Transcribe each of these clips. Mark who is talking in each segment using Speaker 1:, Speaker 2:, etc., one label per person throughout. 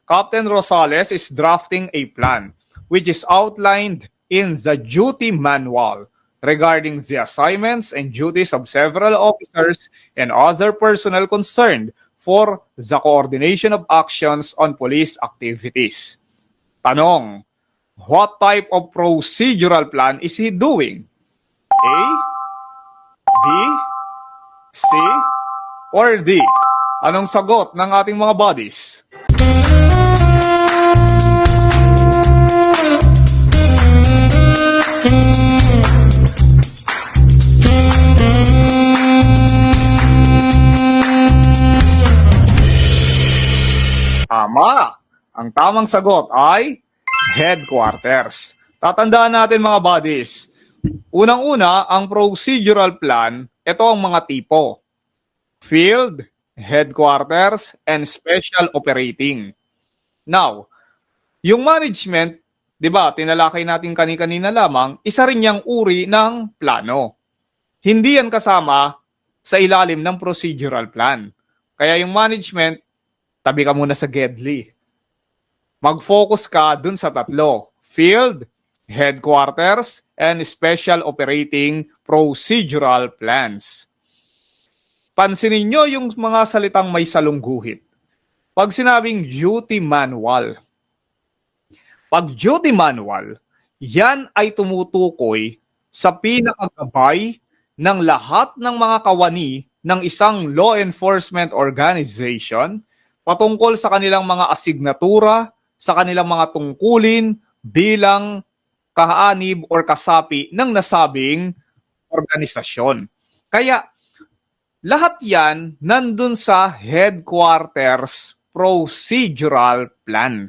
Speaker 1: Captain Rosales is drafting a plan which is outlined in the duty manual regarding the assignments and duties of several officers and other personnel concerned for the coordination of actions on police activities. Tanong, what type of procedural plan is he doing? A, B, C, or D? Anong sagot ng ating mga buddies? Tama! Ang tamang sagot ay headquarters. Tatandaan natin mga buddies. Unang-una, ang procedural plan, ito ang mga tipo. Field, headquarters, and special operating. Now, yung management, di ba, tinalakay natin kani-kanina lamang, isa rin niyang uri ng plano. Hindi yan kasama sa ilalim ng procedural plan. Kaya yung management, tabi ka muna sa GEDLI. Mag-focus ka dun sa tatlo. Field, headquarters, and special operating procedural plans. Pansinin nyo yung mga salitang may salungguhit. Pag sinabing duty manual, pag duty manual, yan ay tumutukoy sa pinakagabay ng lahat ng mga kawani ng isang law enforcement organization patungkol sa kanilang mga asignatura, sa kanilang mga tungkulin bilang kaanib or kasapi ng nasabing organisasyon. Kaya lahat yan nandun sa headquarters procedural plan.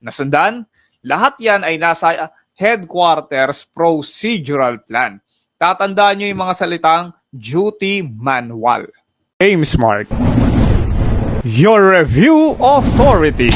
Speaker 1: Nasundan? Lahat yan ay nasa headquarters procedural plan. Tatandaan nyo yung mga salitang duty manual. James Mark, your review authority.